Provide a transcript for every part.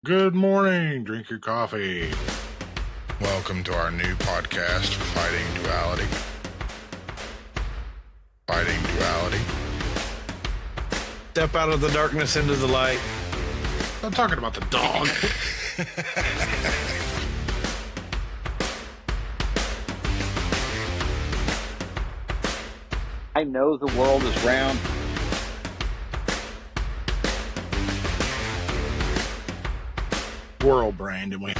Good morning. Drink your coffee. Welcome to our new podcast, Fighting Duality. Fighting Duality. Step out of the darkness into the light. I'm talking about the dog. I know the world is round. World brain, didn't we?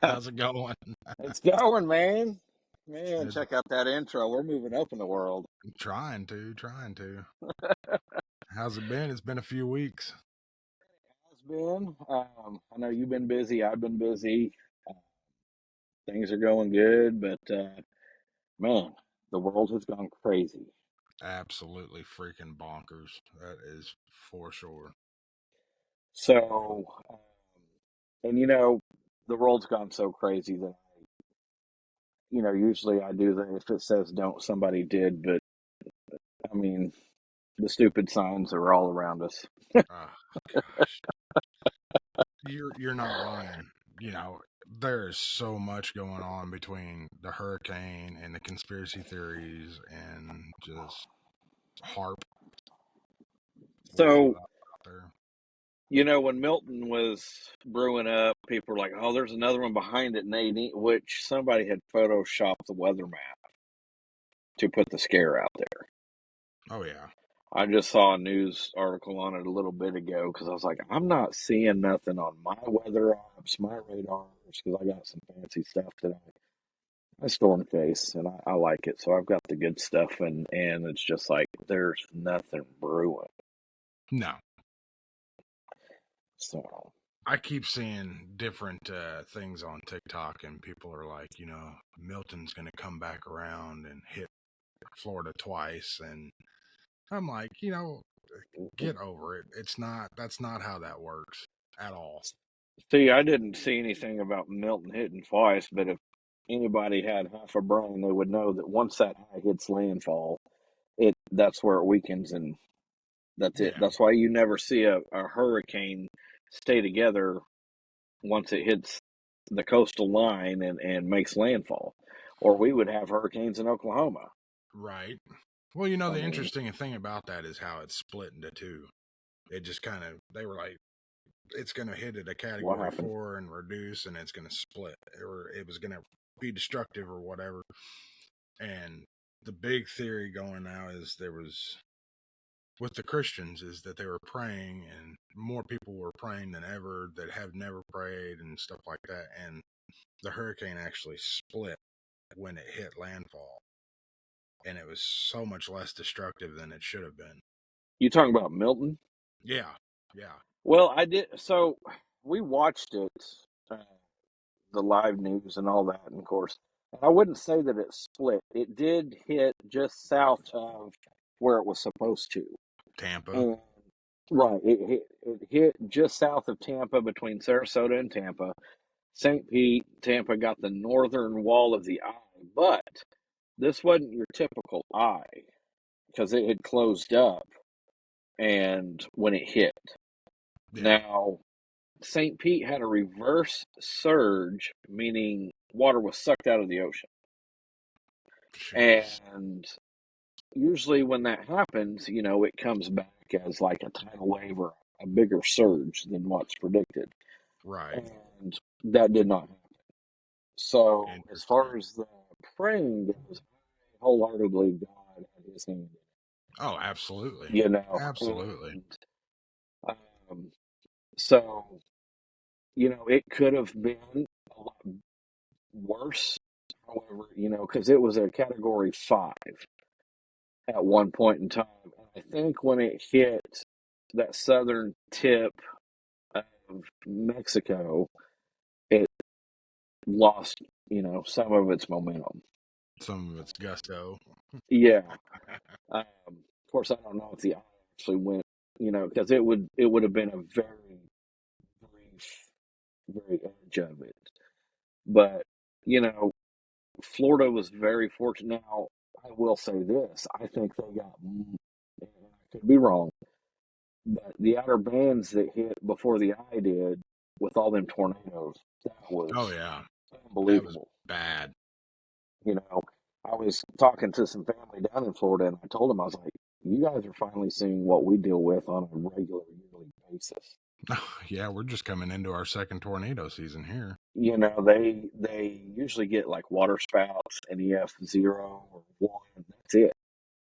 How's it going? It's going, man. Man, It's check out that intro. We're moving up in the world. trying to. How's it been? It's been a few weeks. Has been. I know you've been busy. I've been busy. Uh, Things are going good, but man, the world has gone crazy. Absolutely freaking bonkers. That is for sure. So, and the world's gone so crazy that usually I do that. If it says don't, somebody did. But I mean, the stupid signs are all around us. Oh, gosh. You're not lying. There is so much going on between the hurricane and the conspiracy theories and just HARP. We'll throw So, that out there. when Milton was brewing up, people were like, "Oh, there's another one behind it," and which somebody had photoshopped the weather map to put the scare out there. Oh yeah. I just saw a news article on it a little bit ago because I was like, I'm not seeing nothing on my weather apps, my radars, because I got some fancy stuff that I store in case, and I like it. So I've got the good stuff, and it's just like there's nothing brewing. No. So I keep seeing different things on TikTok, and people are like, Milton's going to come back around and hit Florida twice, and I'm like, get over it. That's not how that works at all. see, I didn't see anything about Milton hitting twice, but if anybody had half a brain, they would know that once that high hits landfall, that's where it weakens, and that's it. Yeah. That's why you never see a hurricane stay together once it hits the coastal line and makes landfall. Or we would have hurricanes in Oklahoma. Right. Well, I the mean, interesting thing about that is how it's split into two. It just they were like, it's going to hit at a what category happened? 4 and reduce, and it's going to split, or it was going to be destructive or whatever. And the big theory going now is with the Christians, is that they were praying, and more people were praying than ever that have never prayed and stuff like that. And the hurricane actually split when it hit landfall, and it was so much less destructive than it should have been. You talking about Milton? Yeah. Well, I did. So we watched it, uh, the live news and all that, and of course, I wouldn't say that it split. It did hit just south of where it was supposed to. Tampa. And right, it hit just south of Tampa, between Sarasota and Tampa. St. Pete, Tampa got the northern wall of the eye, but this wasn't your typical eye because it had closed up and when it hit. Yeah. Now, St. Pete had a reverse surge, meaning water was sucked out of the ocean. Jeez. And usually when that happens, it comes back as like a tidal wave or a bigger surge than what's predicted. Right. And that did not happen. So as Interesting. far as the praying goes, wholeheartedly God had his hand in it. Oh, absolutely. You know, Absolutely. and um, so it could have been a lot worse. However, because it was a category 5 at one point in time. And I think when it hit that southern tip of Mexico, it lost, some of its momentum. Some of it's gusto. Yeah. Of course, I don't know if the eye actually went, because it would have been a very brief, very edge of it. But Florida was very fortunate. Now, I will say this: I think they got, and I could could be wrong, but the outer bands that hit before the eye did with all them tornadoes, that was Oh yeah, that was unbelievable. bad. You know, I was talking to some family down in Florida, and I told them, I was like, "You guys are finally seeing what we deal with on a regular yearly basis." Yeah, we're just coming into our second tornado season here. You know, they usually get like water spouts, NEF 0 or 1. That's it.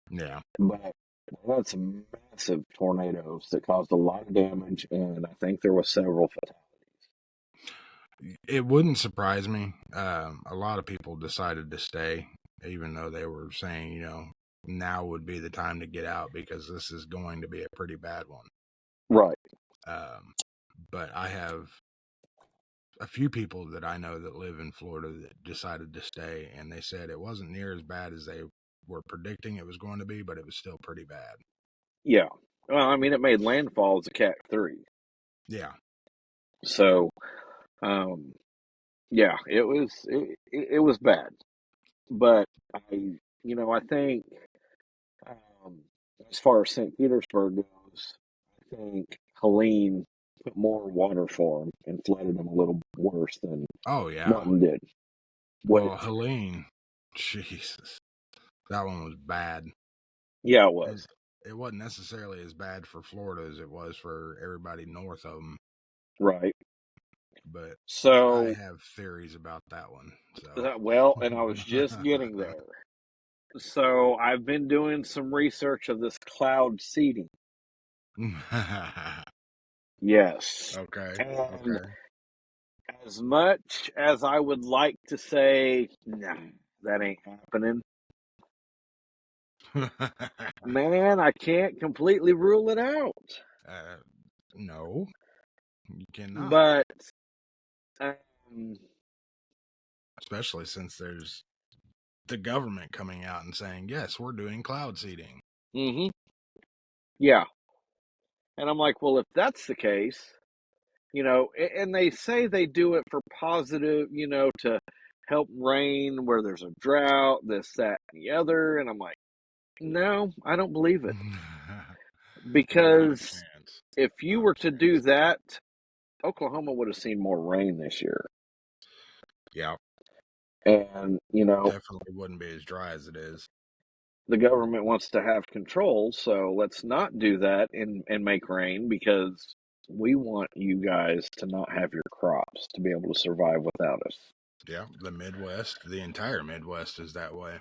Yeah. But they had some massive tornadoes that caused a lot of damage, and I think there was several fatalities. It wouldn't surprise me. A lot of people decided to stay, even though they were saying, now would be the time to get out because this is going to be a pretty bad one. Right. But I have a few people that I know that live in Florida that decided to stay, and they said it wasn't near as bad as they were predicting it was going to be, but it was still pretty bad. Yeah. Well, I mean, it made landfall as a Cat 3. Yeah. So, yeah, it was bad. But I think as far as St. Petersburg goes, I think Helene put more water for them and flooded them a little worse than Oh yeah. Milton did. Well, Helene, Jesus, that one was bad. Yeah, it was. It wasn't necessarily as bad for Florida as it was for everybody north of them. Right. But So, I have theories about that one. So. well, and I was just getting there. So I've been doing some research of this cloud seeding. Yes. Okay. And Okay. as much as I would like to say, nah, that ain't happening, man, I can't completely rule it out. No, you cannot. But, especially since there's the government coming out and saying, yes, we're doing cloud seeding. Mm-hmm. Yeah. And I'm like, well, if that's the case, and they say they do it for positive, to help rain where there's a drought, this, that, and the other. And I'm like, no, I don't believe it. Because if you were to do that, Oklahoma would have seen more rain this year. Yeah. And, definitely wouldn't be as dry as it is. The government wants to have control, so let's not do that and make rain because we want you guys to not have your crops to be able to survive without us. Yeah, the Midwest, the entire Midwest is that way.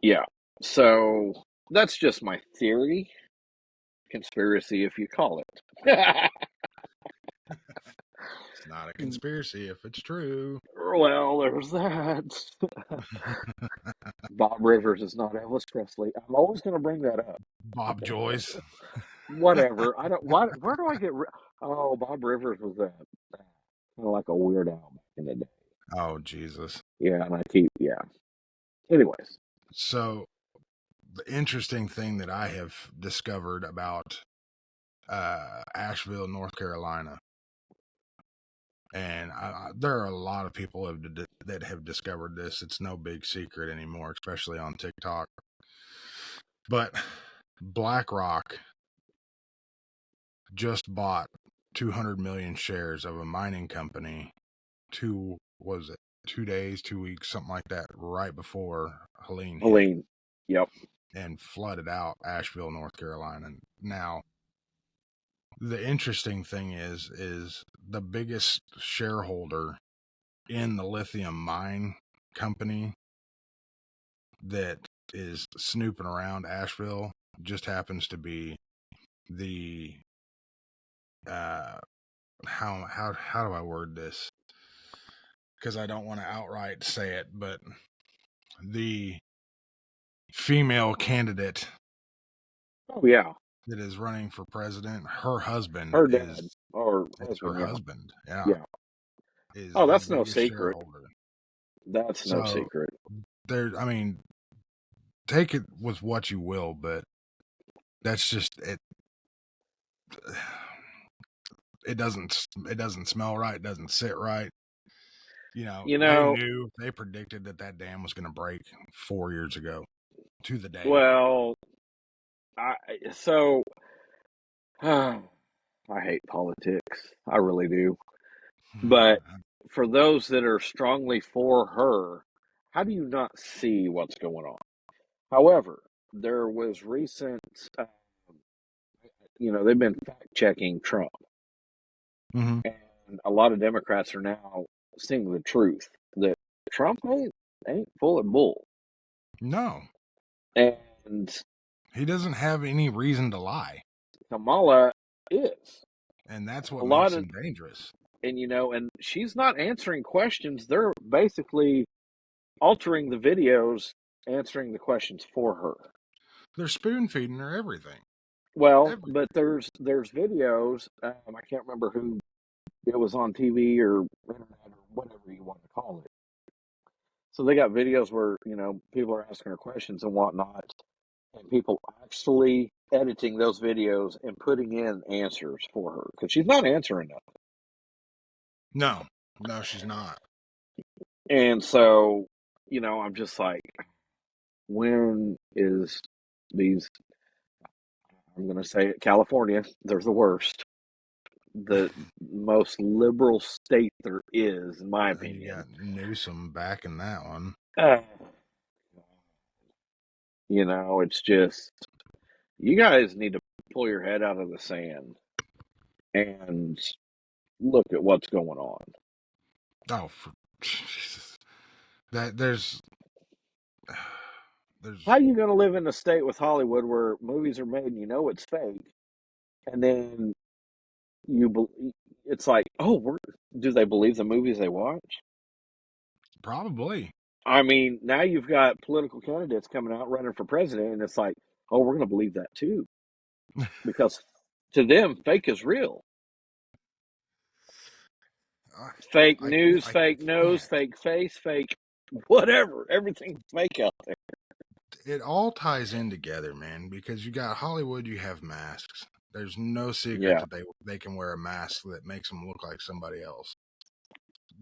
Yeah. So that's just my theory. Conspiracy, if you call it. It's not a conspiracy if it's true. Well, there's that. Bob Rivers is not Elvis Presley. I'm always going to bring that up. Bob Joyce. Whatever. I don't. Where do I get? Oh, Bob Rivers was kind of like a Weird Al back in the day. Oh, Jesus. Yeah, and yeah. Anyways. So, the interesting thing that I have discovered about Asheville, North Carolina, and there are a lot of people that have discovered this. It's no big secret anymore, especially on TikTok. But BlackRock just bought 200 million shares of a mining company 2 days, 2 weeks, something like that, right before Helene hit. Yep. And flooded out Asheville, North Carolina. Now, the interesting thing is the biggest shareholder in the lithium mine company that is snooping around Asheville just happens to be the how do I word this? Because I don't want to outright say it, but the female candidate. Oh yeah. That is running for president. Her husband, her dad, or her husband. Yeah. Yeah. Oh, that's no secret. Shareholder. That's no secret. I mean, take it with what you will, but that's just it. It doesn't smell right. It doesn't sit right. They predicted that dam was going to break 4 years ago to the day. Well, I hate politics. I really do. But for those that are strongly for her, how do you not see what's going on? However, there was recent, they've been fact checking Trump, Mm-hmm. and a lot of Democrats are now seeing the truth that Trump ain't full of bull, No, and he doesn't have any reason to lie, Kamala is. and that's A what lot makes of, him dangerous. and she's not answering questions. They're basically altering the videos, answering the questions for her. They're spoon feeding her everything. Well, Every but there's videos. I can't remember who it was on TV or internet or whatever you want to call it. So they got videos where people are asking her questions and whatnot, and people actually editing those videos and putting in answers for her because she's not answering them. no, she's not. And so, I'm just like, when is these? I'm going to say it, California. They're the worst, the most liberal state there is, in my And you opinion. got Newsom back in that one. Uh, it's just you guys need to pull your head out of the sand and look at what's going on. Oh, Jesus. That there's How are you going to live in a state with Hollywood where movies are made and it's fake, and then it's like, oh, do they believe the movies they watch? probably. I mean, now you've got political candidates coming out running for president, and it's like, oh, we're going to believe that too, because to them, fake is real. Fake news, I fake nose, can't. fake face, fake whatever. Everything's fake out there. It all ties in together, man, because you got Hollywood, you have masks. There's no secret Yeah, that they can wear a mask that makes them look like somebody else.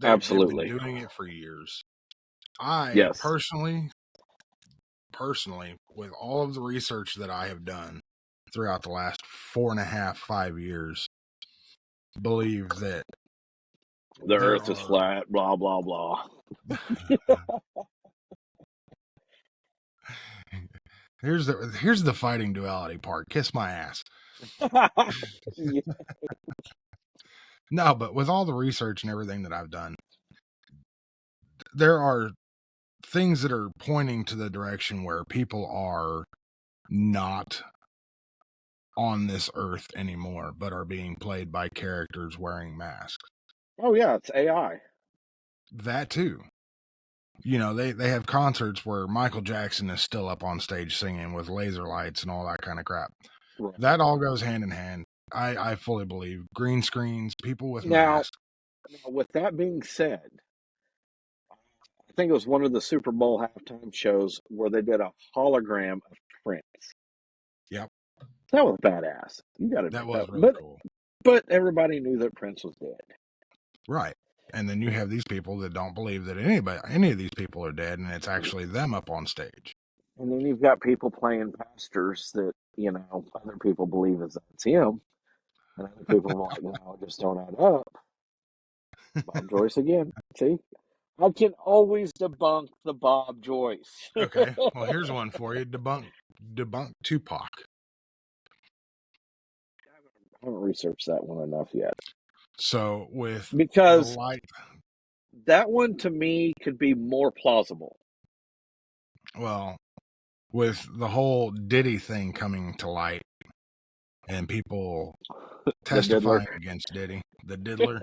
They've been absolutely. doing it for years. I Yes. personally, with all of the research that I have done throughout the last 4.5, 5 years, believe that The there earth is are flat, blah, blah, blah. here's the fighting duality part. Kiss my ass. Yeah. No, but with all the research and everything that I've done, there are things that are pointing to the direction where people are not on this earth anymore, but are being played by characters wearing masks. Oh, yeah, it's AI. That too. They have concerts where Michael Jackson is still up on stage singing with laser lights and all that kind of crap. Right. That all goes hand in hand. I fully believe green screens, people with Now, masks. with that being said, I think it was one of the Super Bowl halftime shows where they did a hologram of Prince. Yep, That was badass. You got to that admit was that. really But cool. everybody knew that Prince was dead. Right. And then you have these people that don't believe that any of these people are dead, and it's actually them up on stage. And then you've got people playing pastors that, other people believe is that's him. And other people are like, no, it just don't add up. Bob Joyce again. See? I can always debunk the Bob Joyce. Okay, well here's one for you. Debunk Tupac. I haven't researched that one enough yet. So with the Because light, that one to me could be more plausible. well, with the whole Diddy thing coming to light and people The diddler. testifying against Diddy, the diddler,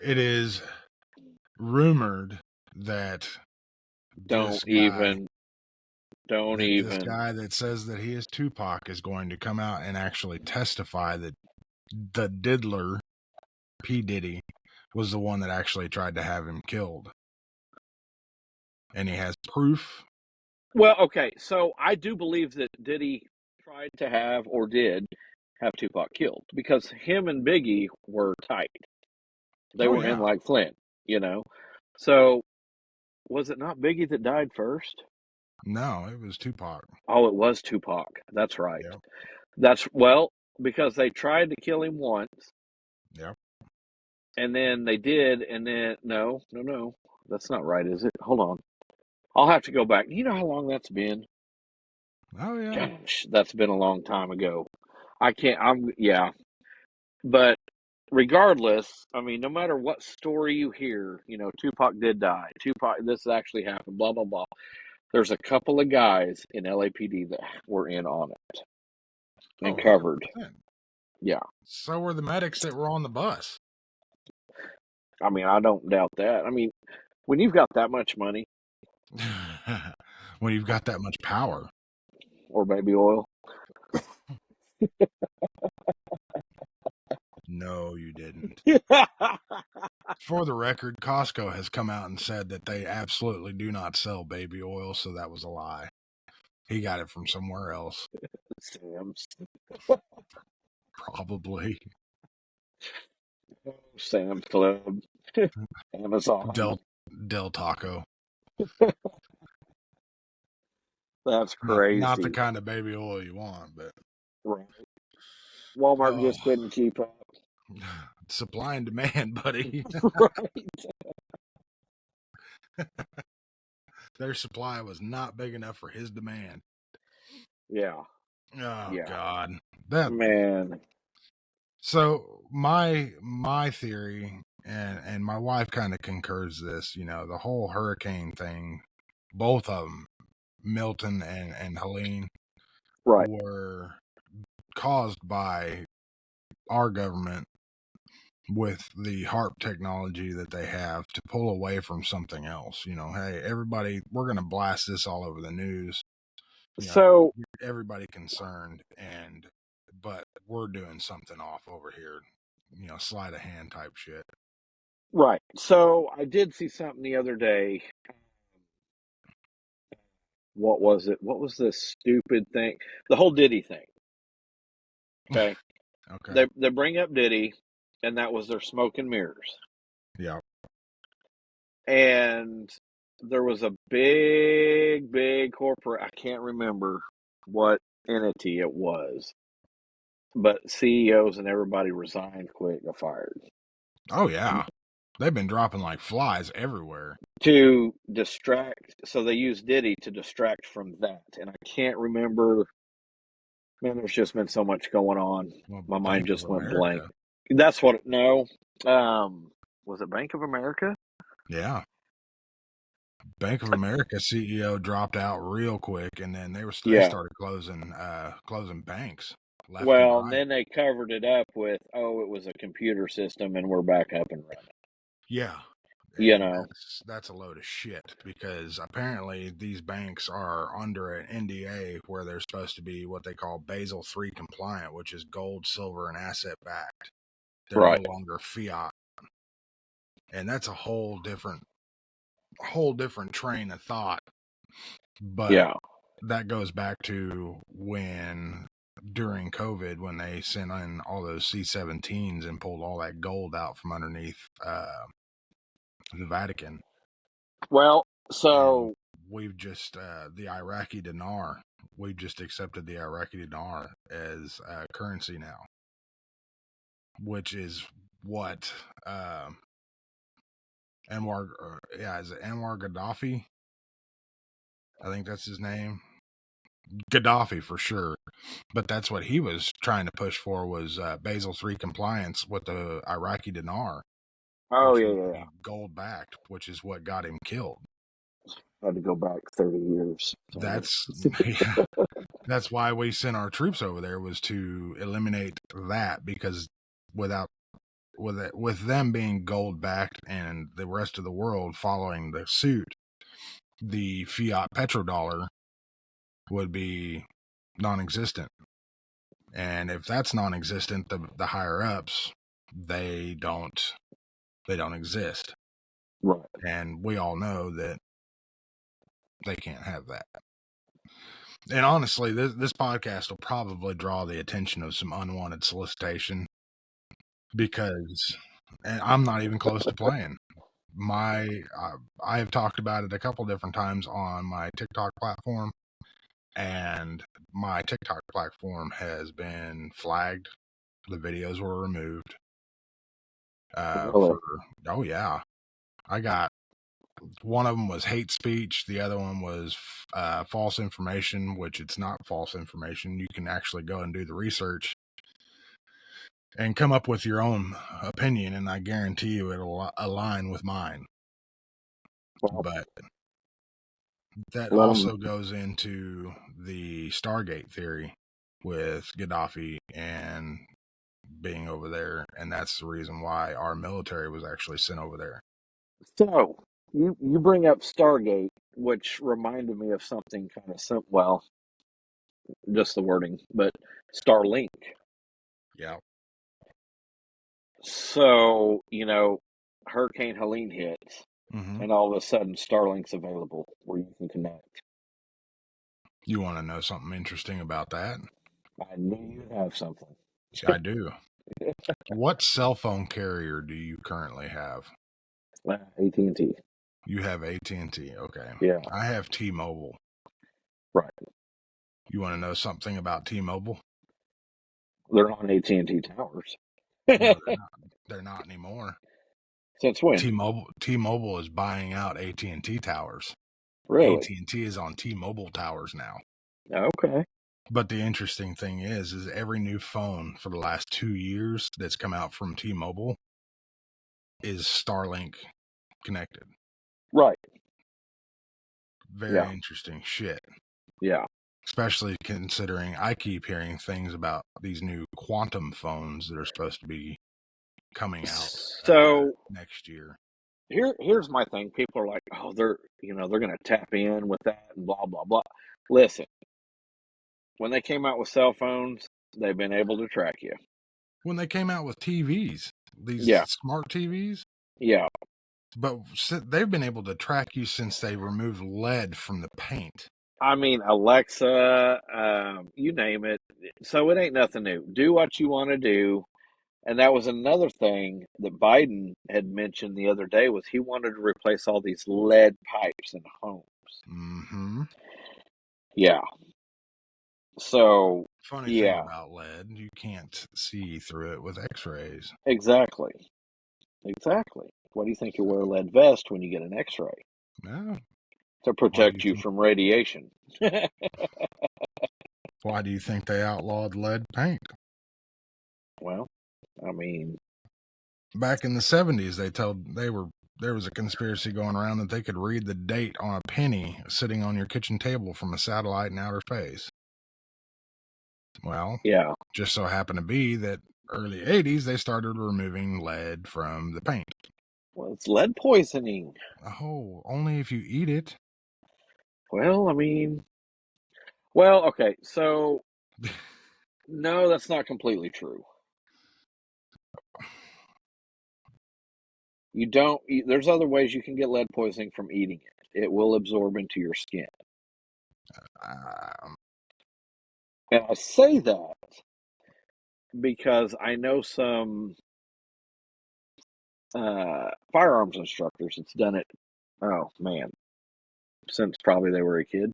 it is rumored that Don't this guy even. Don't that this even. guy that says that he is Tupac is going to come out and actually testify that the diddler, P. Diddy, was the one that actually tried to have him killed. And he has proof. Well, okay, so I do believe that Diddy tried to have or did have Tupac killed because him and Biggie were tight. They Oh, were in yeah. like Flint, you know. So was it not Biggie that died first? No, it was Tupac. Oh, it was Tupac. That's right. Yep. Because they tried to kill him once, Yep. and then they did, and then no, that's not right, is it? Hold on, I'll have to go back. You know how long that's been? Oh yeah. Gosh, that's been a long time ago. I can't. Yeah, but regardless, I mean, no matter what story you hear, Tupac did die. Tupac, this actually happened. Blah blah blah. There's a couple of guys in LAPD that were in on it Oh, and covered. 100%. Yeah, So were the medics that were on the bus. I mean, I don't doubt that. I mean, when you've got that much money When you've got that much power. or baby oil, No, you didn't. For the record, Costco has come out and said that they absolutely do not sell baby oil, so that was a lie. He got it from somewhere else. Sam's, Probably. Sam's Club, Amazon. Del Taco. That's Not the crazy. kind of baby oil you want, but Right. Walmart just oh, couldn't keep up. supply and demand, buddy. Right. Their supply was not big enough for his demand. Yeah. Oh Yeah. God. That Man. So my theory, and my wife kind of concurs this, the whole hurricane thing, both of them, Milton and Helene, Right. were caused by our government with the HARP technology that they have to pull away from something else. Hey, everybody, we're going to blast this all over the news. So, Everybody concerned, but we're doing something off over here. Sleight of hand type shit. right. So I did see something the other day. What was it? What was this stupid thing? The whole Diddy thing. Okay. Okay. They bring up Diddy, and that was their smoke and mirrors. Yeah. And there was a big corporate, I can't remember what entity it was, but CEOs and everybody resigned, quit, got fired. Oh yeah. They've been dropping like flies everywhere. To distract, so they used Diddy to distract from that. And I can't remember, man, there's just been so much going on. Well, My mind Bank of just went blank. America. That's what, no. Was it Bank of America? Yeah. Bank of America CEO dropped out real quick, and then they Yeah. started closing banks left and Well, and right. then they covered it up with, oh, it was a computer system and we're back up and running. Yeah. You And know, that's a load of shit, because apparently these banks are under an NDA where they're supposed to be what they call Basel III compliant, which is gold, silver, and asset backed. They're no right. longer fiat. And that's a whole different train of thought. But Yeah. that goes back to during COVID, when they sent in all those C-17s and pulled all that gold out from underneath the Vatican. Well, And so we've just the Iraqi dinar. We've just accepted the Iraqi dinar as currency now, which is what Anwar, is it Anwar Gaddafi? I think that's his name. Gaddafi for sure, but that's what he was trying to push for, was Basel III compliance with the Iraqi dinar, oh which yeah, would yeah, yeah. be gold backed, which is what got him killed. Had to go back 30 years. So. That's yeah, that's why we sent our troops over there, was to eliminate that, because without with them being gold backed and the rest of the world following the suit, the fiat petrodollar would be non-existent. And if that's non-existent, the higher ups, they don't exist. Right. And we all know that they can't have that. And honestly, this podcast will probably draw the attention of some unwanted solicitation, because, and I'm not even close to playing. I have talked about it a couple different times on my TikTok platform, and my TikTok platform has been flagged. The videos were removed. Really? Oh yeah, I got one of them was hate speech. The other one was false information, which it's not false information. You can actually go and do the research and come up with your own opinion, and I guarantee you it'll align with mine. Well, But that let them. also goes into the Stargate theory with Gaddafi and being over there, and that's the reason why our military was actually sent over there. So you bring up Stargate, which reminded me of something kind of simple. Well, just the wording, but Starlink. Yeah. So Hurricane Helene hits, Mm-hmm. and all of a sudden Starlink's available where you can connect. You want to know something interesting about that? I knew you'd have something. I do. What cell phone carrier do you currently have? AT&T. You have AT&T. Okay. Yeah, I have T-Mobile. right. You want to know something about T-Mobile? They're on AT&T towers. No, they're not. They're not anymore. Since when? T-Mobile is buying out AT&T towers. Really? AT&T is on T-Mobile towers now. Okay. But the interesting thing is every new phone for the last 2 years that's come out from T-Mobile is Starlink connected. Right. Very Yeah. interesting shit. Yeah. Especially considering I keep hearing things about these new quantum phones that are supposed to be coming out So next year. here's my thing. People are like, oh, they're going to tap in with that and blah blah blah. Listen, when they came out with cell phones, they've been able to track you. When they came out with TVs, these Yeah. smart TVs, Yeah. but they've been able to track you since they removed lead from the paint. I mean, Alexa, you name it. So it ain't nothing new. Do what you want to do. And that was another thing that Biden had mentioned the other day was he wanted to replace all these lead pipes in homes. Mm-hmm. Yeah. So, Funny thing yeah, about lead, you can't see through it with X-rays. exactly. Exactly. Why do you think you wear a lead vest when you get an x-ray? No. To Why do you protect you think? from radiation. Why do you think they outlawed lead paint? Well, I mean, Back in the 70s, there was a conspiracy going around that they could read the date on a penny sitting on your kitchen table from a satellite in outer space. Well, yeah. just so happened to be that early 80s they started removing lead from the paint. Well, it's lead poisoning. Oh, only if you eat it. Well, I mean, well, okay. So, no, that's not completely true. You don't, there's other ways you can get lead poisoning from eating it. It will absorb into your skin. Um, And I say that because I know some firearms instructors that's done it, oh man, since probably they were a kid,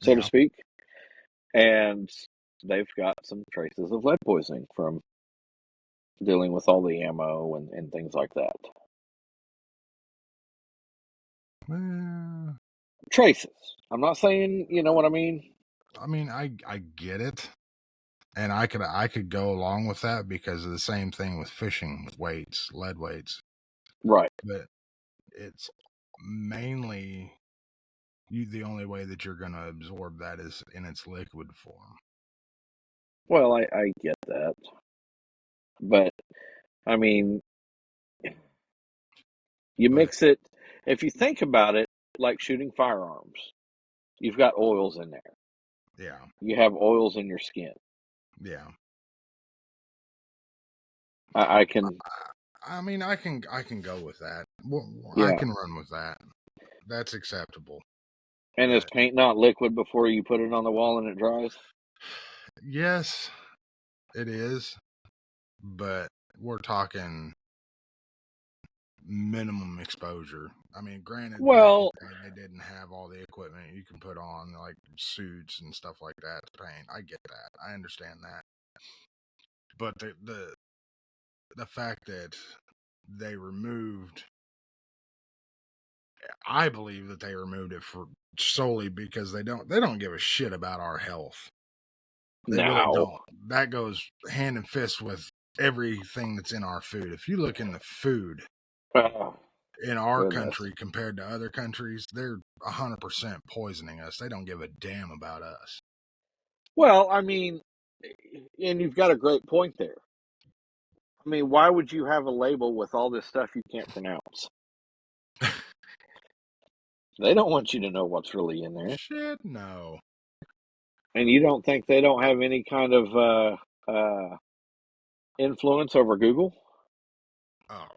so to yeah. speak. And they've got some traces of lead poisoning from dealing with all the ammo and things like that. Well, Traces. I'm not saying, you know what I mean? I mean, I get it, and I could go along with that because of the same thing with fishing weights, lead weights. Right. But it's mainly the only way that you're going to absorb that is in its liquid form. Well, I get that. But, I mean, you But mix it, if you think about it, like shooting firearms, you've got oils in there. yeah, You have oils in your skin. yeah. I can, I mean, I can go with that. Well, I yeah. can run with that. That's acceptable. And is But paint not liquid before you put it on the wall and it dries? yes, it is. But we're talking minimum exposure. I mean, granted, back in Well, the day, they didn't have all the equipment you can put on, like suits and stuff like that to paint. I get that. I understand that. But the fact that they removed, I believe that they removed it for solely because they don't give a shit about our health. They really no. don't. That goes hand in fist with everything that's in our food. If you look in the food Oh, in our goodness. country compared to other countries, they're 100% poisoning us. They don't give a damn about us. Well, I mean, and you've got a great point there. I mean, why would you have a label with all this stuff you can't pronounce? They don't want you to know what's really in there. Shit, no. And you don't think they don't have any kind of influence over Google? Oh,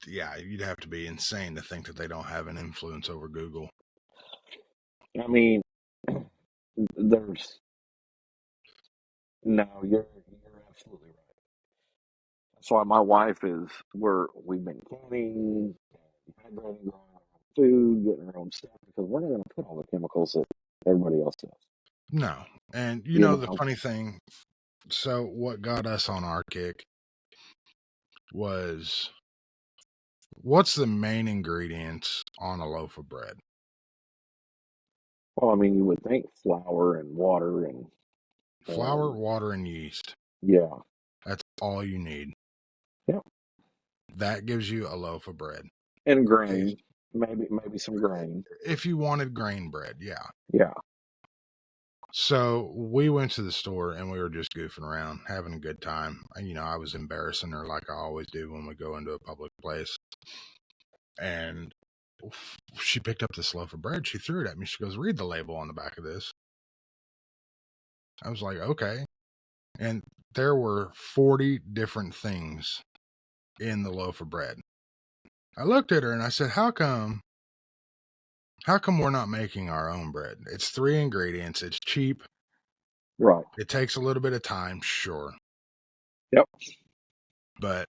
yeah, you'd have to be insane to think that they don't have an influence over Google. I mean, there's no, you're absolutely right. That's why my wife is we've been canning, hydrating, growing our own food, getting our own stuff because we're not going to put all the chemicals that everybody else does. No. And you You know the know, funny thing, so what got us on our kick was, what's the main ingredients on a loaf of bread? well, I mean, you would think flour and water and Flour, water, and yeast. yeah, That's all you need. yeah, That gives you a loaf of bread. and grain, maybe some grain. If you wanted grain bread, yeah. Yeah, So we went to the store and we were just goofing around, having a good time. And, I was embarrassing her like I always do when we go into a public place. And she picked up this loaf of bread. She threw it at me. She goes, "Read the label on the back of this." I was like, okay. And there were 40 different things in the loaf of bread. I looked at her and I said, how come we're not making our own bread? It's 3 ingredients. It's cheap. right. It takes a little bit of time, sure. Yep. But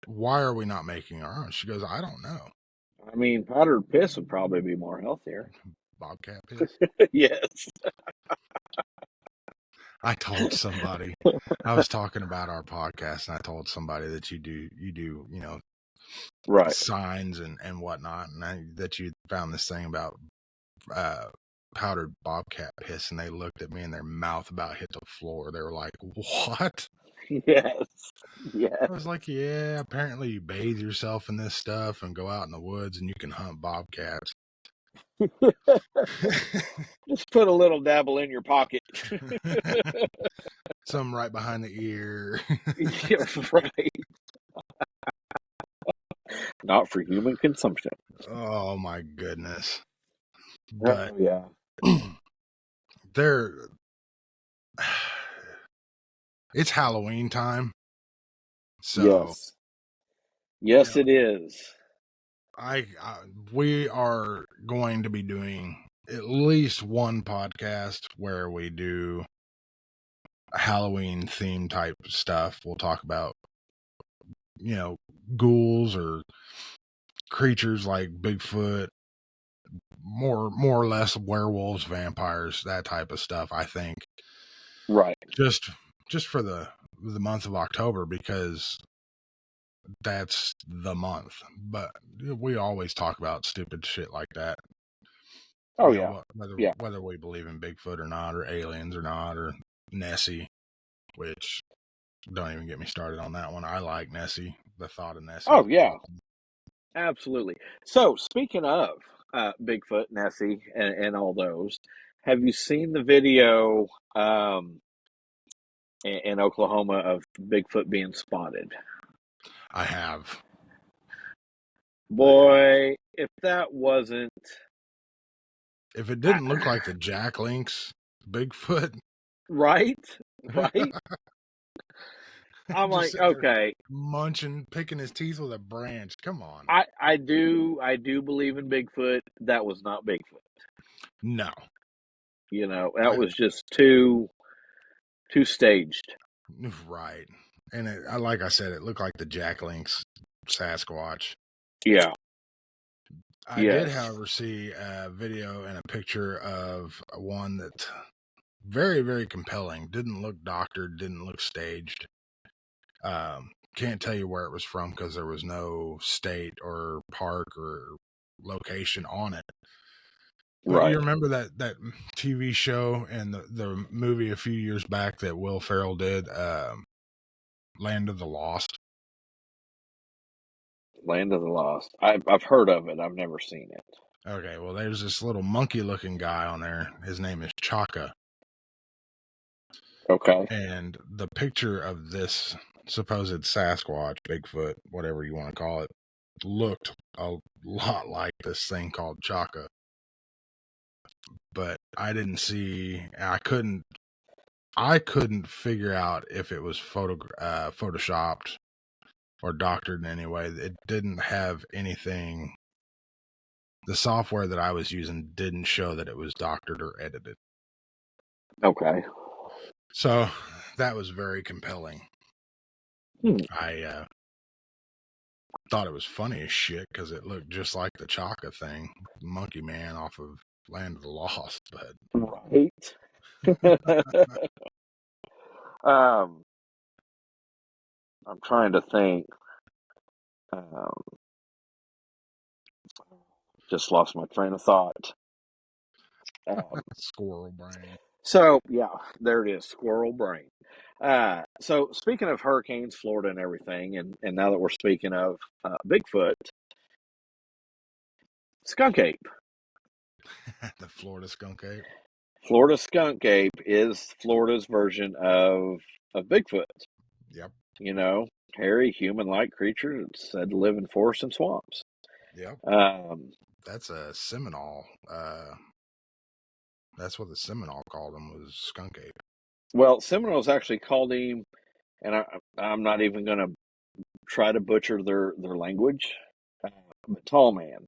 why are we not making our own? She goes, I don't know. I mean, powdered piss would probably be more healthier. Bobcat piss? Yes. I told somebody, I was talking about our podcast, and I told somebody that you do, Right. signs and whatnot, and that you found this thing about powdered bobcat piss, and they looked at me and their mouth about hit the floor. They were like, what? Yes. Yes. I was like, yeah, apparently you bathe yourself in this stuff and go out in the woods and you can hunt bobcats. Just put a little dabble in your pocket. Some right behind the ear. Yeah, right. Not for human consumption. Oh my goodness. Oh But yeah. they're it's Halloween time. So Yes. Yes, it is. we are going to be doing at least one podcast where we do Halloween theme type stuff. We'll talk about, ghouls or creatures like Bigfoot, more or less werewolves, vampires, that type of stuff. I think Right. just for the month of October, because that's the month. But we always talk about stupid shit like that. Oh yeah. Yeah. Whether we believe in Bigfoot or not, or aliens or not, or Nessie, which don't even get me started on that one. I like Nessie. The thought of Nessie. Oh yeah. Absolutely. So speaking of Bigfoot, Nessie, and all those, have you seen the video in Oklahoma of Bigfoot being spotted? I have. Boy, if that wasn't If it didn't look like the Jack Link's Bigfoot, right, right, I'm just like, sitting there okay, munching, picking his teeth with a branch. Come on. I do believe in Bigfoot. That was not Bigfoot. No. That was just too staged. Right. And like I said, it looked like the Jack Link's Sasquatch. Yeah. I did, Yes. however, see a video and a picture of one that very, very compelling. Didn't look doctored, didn't look staged. Can't tell you where it was from because there was no state or park or location on it. But Right. you remember that TV show and the movie a few years back that Will Ferrell did, Land of the Lost? Land of the Lost. I've heard of it. I've never seen it. Okay, well, there's this little monkey-looking guy on there. His name is Chaka. Okay. And the picture of this supposed Sasquatch, Bigfoot, whatever you want to call it, looked a lot like this thing called Chaka. But I didn't see, I couldn't figure out if it was photoshopped or doctored in any way. It didn't have anything. The software that I was using didn't show that it was doctored or edited. Okay. So that was very compelling. Hmm. I thought it was funny as shit because it looked just like the Chaka thing, Monkey Man off of Land of the Lost. But Right. um, I'm trying to think. Um, just lost my train of thought. squirrel brain. So yeah, there it is, squirrel brain. So speaking of hurricanes, Florida, and everything, and now that we're speaking of Bigfoot, skunk ape. The Florida skunk ape. Florida skunk ape is Florida's version of Bigfoot. Yep. You know, hairy human-like creature that's said to live in forests and swamps. Yep. Um, That's a Seminole. That's what the Seminole called him, was skunk ape. well, Seminoles actually called him, and I'm not even going to try to butcher their language, but tall man.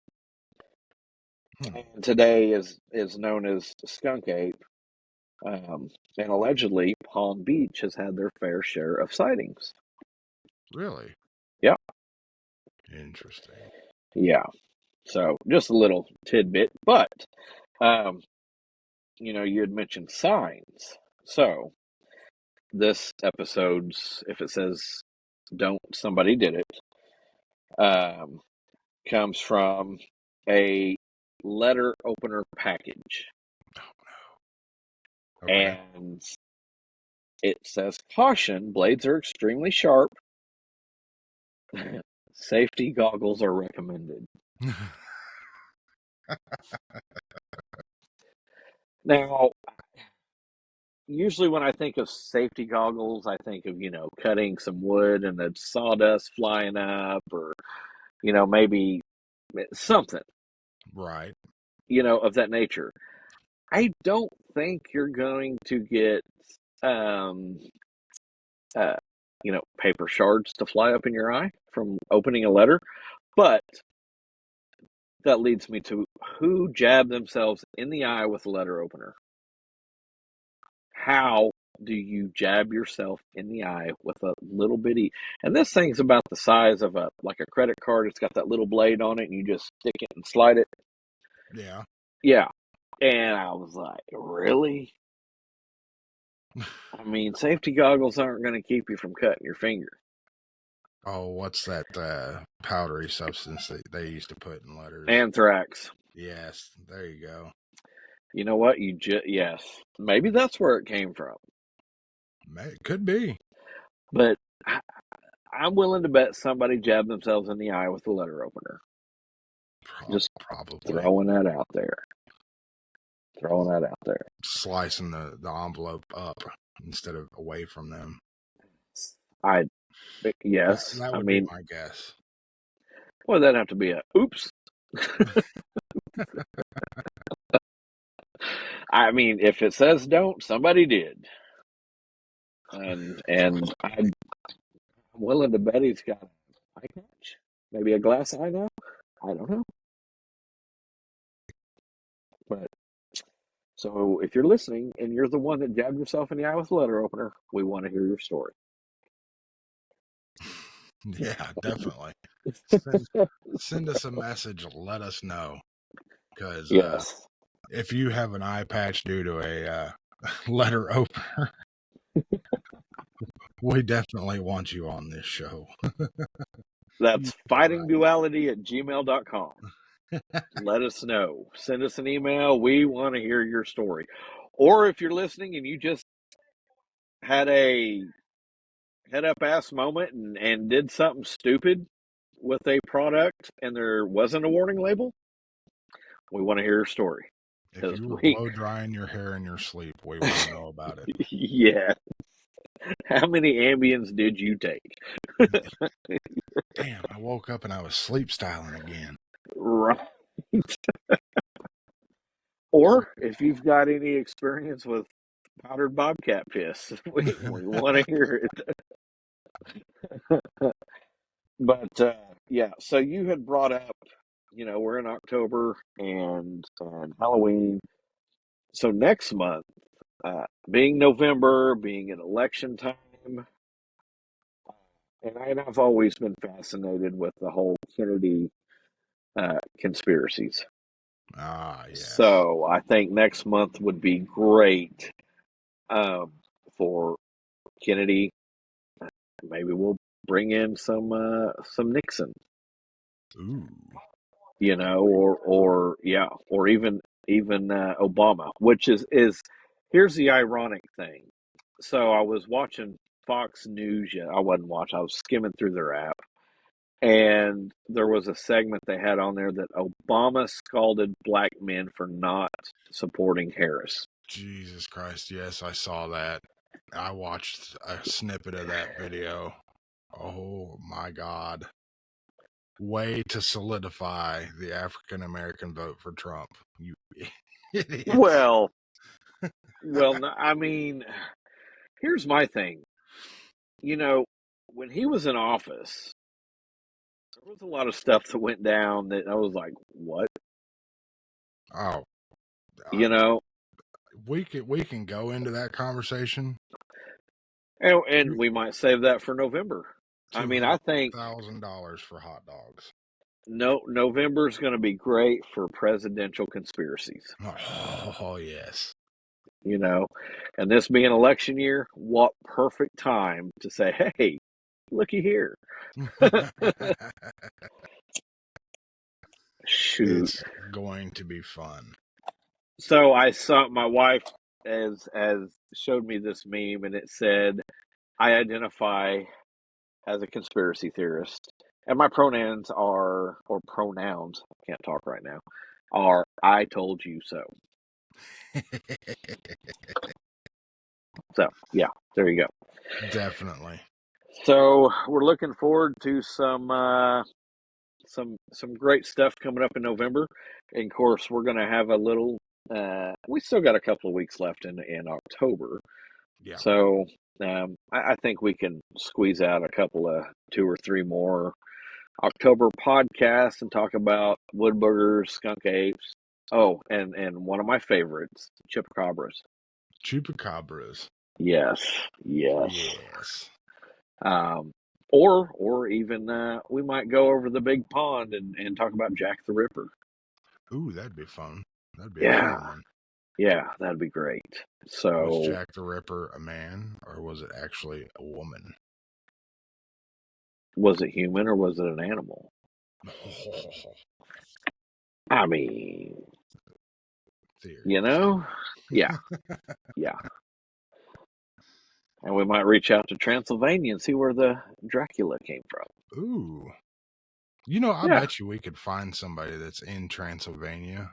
And today is known as skunk ape. And allegedly, Palm Beach has had their fair share of sightings. Really? Yeah. Interesting. Yeah. So just a little tidbit, but you had mentioned signs. So this episode's, if it says "don't," somebody did it. Comes from a letter opener package, Okay. and it says, "Caution: blades are extremely sharp. Safety goggles are recommended." Now, usually when I think of safety goggles, I think of, cutting some wood and the sawdust flying up, or, maybe something, Right. of that nature. I don't think you're going to get, um, uh, paper shards to fly up in your eye from opening a letter. But that leads me to, who jabbed themselves in the eye with a letter opener? How do you jab yourself in the eye with a little bitty? And this thing's about the size of a credit card. It's got that little blade on it, and you just stick it and slide it. Yeah. Yeah. And I was like, really? I mean, safety goggles aren't going to keep you from cutting your finger. Oh, what's that powdery substance that they used to put in letters? Anthrax. Yes, there you go. You know what? Yes. Maybe that's where it came from. It could be. But I'm willing to bet somebody jabbed themselves in the eye with a letter opener. Just Probably. throwing that out there. Slicing the envelope up instead of away from them. Yes. That I would be mean, my guess. well, that'd have to be a oops. I mean, if it says don't, somebody did. And I'm willing to bet he's got a eye patch, maybe a glass eye now. I don't know. But so if you're listening and you're the one that jabbed yourself in the eye with a letter opener, we want to hear your story. Yeah, definitely. Send us a message. Let us know. Because Yes, if you have an eye patch due to a letter opener, we definitely want you on this show. that's Right. fightingduality@gmail.com. Let us know. Send us an email. We want to hear your story. Or if you're listening and you just had a head up ass moment and did something stupid with a product and there wasn't a warning label, we want to hear your story. If Because you were we, blow drying your hair in your sleep, we want to know about it. yeah. How many Ambiens did you take? Damn, I woke up and I was sleep styling again. Right. Or if you've got any experience with powdered bobcat piss, we want to hear it. But yeah, so you had brought up, we're in October and Halloween. So next month, being November, being an election time, and I've always been fascinated with the whole Kennedy conspiracies. Ah, yes. So I think next month would be great for Kennedy. Maybe we'll bring in some Nixon, Ooh. or even Obama, which is here's the ironic thing. So I was watching Fox News. I wasn't watching. I was skimming through their app, and there was a segment they had on there that Obama scalded black men for not supporting Harris. Jesus Christ. Yes, I saw that. I watched a snippet of that video. Oh my God. Way to solidify the African American vote for Trump. You idiots. Well, I mean, here's my thing. When he was in office, there was a lot of stuff that went down that I was like, what? Oh, You uh, know, we can go into that conversation. and we might save that for November. I Two mean, I hundred think thousand dollars for hot dogs. November is going to be great for presidential conspiracies. Oh yes. You know, and this being election year, what perfect time to say, hey, looky here. Shoot. It's going to be fun. So I saw my wife as showed me this meme, and it said, I identify as a conspiracy theorist, and my pronouns, I can't talk right now, are I told you so. So, yeah, there you go. Definitely. So, we're looking forward to some great stuff coming up in November. And of course, we're going to have a little we still got a couple of weeks left in October. Yeah. So, I think we can squeeze out a couple of two or three more October podcasts and talk about wood boogers, skunk apes. Oh, and one of my favorites, chupacabras. Chupacabras. Yes, yes. Yes. Um, or even we might go over the big pond and talk about Jack the Ripper. Ooh, that'd be fun. That'd be a Yeah, fun one. yeah, that'd be great. Was So, Jack the Ripper a man or was it actually a woman? was it human or was it an animal? I mean, Theories. yeah, yeah. And we might reach out to Transylvania and see where the Dracula came from. Ooh. I Yeah, bet you we could find somebody that's in Transylvania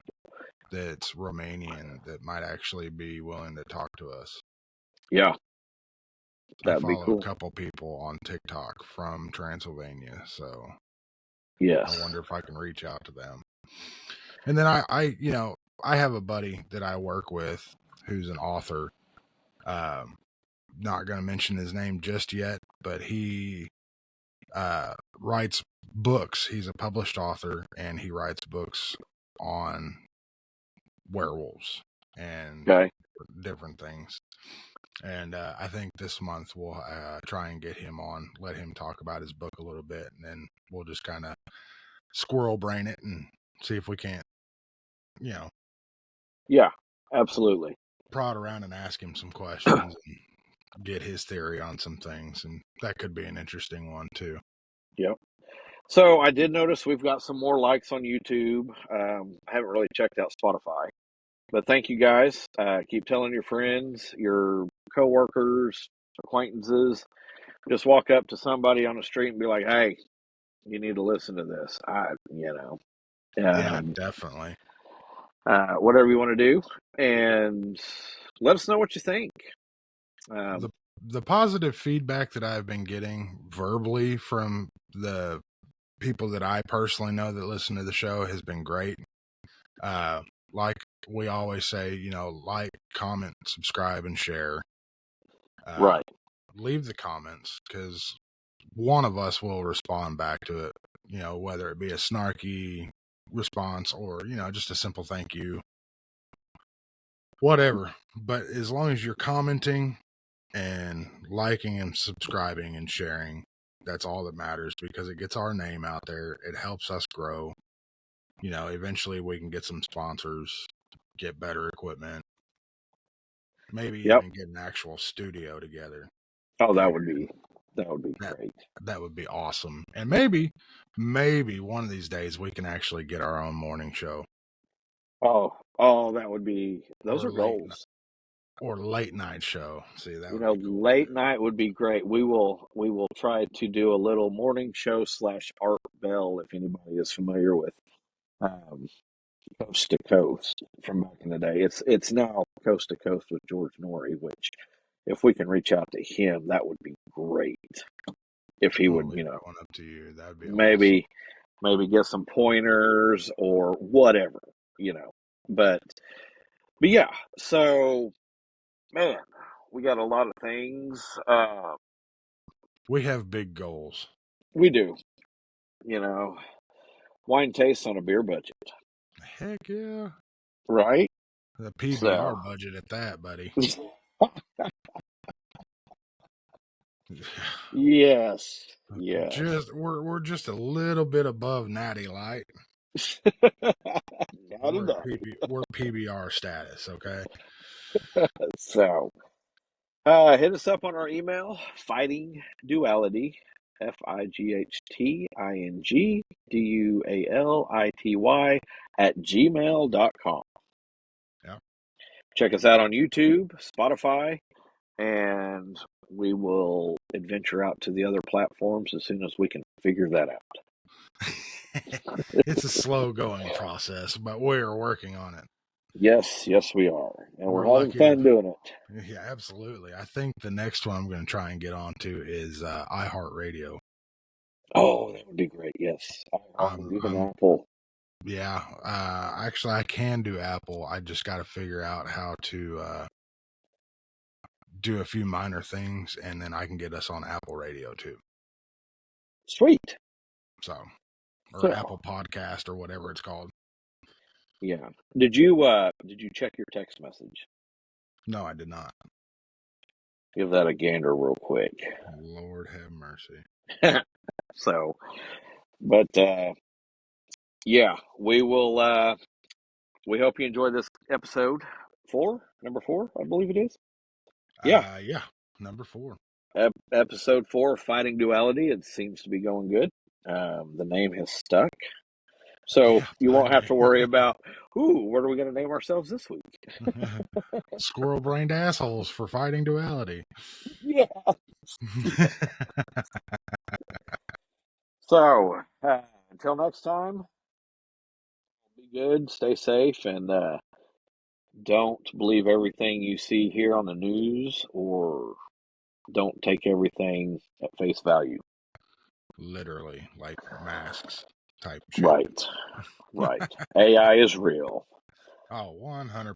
that's Romanian that might actually be willing to talk to us. yeah, I that'd be follow a cool. couple people on TikTok from Transylvania, so I Yes. wonder if I can reach out to them. And then I have a buddy that I work with who's an author. Um, Not going to mention his name just yet, but he writes books. He's a published author, and he writes books on werewolves and Okay. different things. And I think this month we'll try and get him on, let him talk about his book a little bit, and then we'll just kind of squirrel brain it and see if we can't, Yeah, absolutely. prod around and ask him some questions and get his theory on some things. And that could be an interesting one too. Yep. So I did notice we've got some more likes on YouTube. I haven't really checked out Spotify, but thank you guys. Keep telling your friends, your coworkers, acquaintances. Just walk up to somebody on the street and be like, "Hey, you need to listen to this." Yeah, Um, definitely. whatever you want to do, and let us know what you think. The positive feedback that I've been getting verbally from the people that I personally know that listen to the show has been great. Like we always say, like, comment, subscribe, and share. Right. Leave the comments because one of us will respond back to it, whether it be a snarky response or, just a simple thank you, whatever. But as long as you're commenting and liking and subscribing and sharing, that's all that matters because it gets our name out there. It helps us grow. Eventually we can get some sponsors, get better equipment, maybe Yep. even get an actual studio together. Oh, that here. would be great. That would be awesome. And maybe one of these days we can actually get our own morning show Oh, that would be. Those or are goals. late night show. See, that You would know, be cool late too. night would be great. We will try to do a little morning show / Art Bell if anybody is familiar with um, Coast to Coast from back in the day. It's now Coast to Coast with George Norrie, which if we can reach out to him, that would be great. If he I'm gonna would, leave that one up to you. That'd be awesome. maybe get some pointers or whatever, you know. But yeah, so man, we got a lot of things. We have big goals. We do, you know. Wine tastes on a beer budget, Heck yeah. right? The PBR So, budget at that, buddy. yes, We're just a little bit above Natty Light. not enough. We're PBR status, okay? So, hit us up on our email, Fighting Duality, FIGHTING DUALITY Yeah. Check us out on YouTube, Spotify, and we will adventure out to the other platforms as soon as we can figure that out. It's a slow going process, but we're working on it. Yes, we are. And we're having lucky fun doing it. Yeah, absolutely. I think the next one I'm going to try and get onto is iHeartRadio. Oh, that would be great. Yes. Even Apple. Yeah. Actually, I can do Apple. I just got to figure out how to do a few minor things, and then I can get us on Apple Radio too. Sweet. Or Apple Podcast or whatever it's called. Yeah. Did you check your text message? No, I did not. Give that a gander real quick. Lord have mercy. So, but yeah, we will. We hope you enjoyed this episode number 4, I believe it is. Yeah. Yeah, number 4. Episode 4, Fighting Duality. It seems to be going good. The name has stuck. So you won't have to worry about, what are we going to name ourselves this week? Squirrel-brained assholes for Fighting Duality. Yeah. So, until next time, be good, stay safe, and don't believe everything you see here on the news, or don't take everything at face value. Literally, like masks type shit. Right. AI is real. Oh, 100%.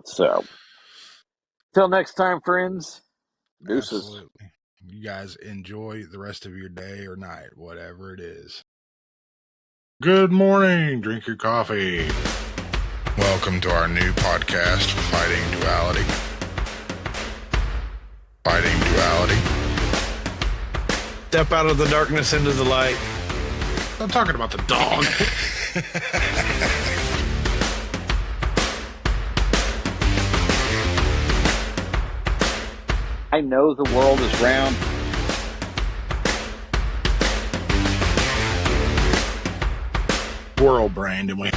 So, till next time, friends. Deuces. Absolutely. You guys enjoy the rest of your day or night, whatever it is. Good morning. Drink your coffee. Welcome to our new podcast, Fighting Duality. Fighting duality. Step out of the darkness into the light. I'm talking about the dog. I know the world is round. World brand, and we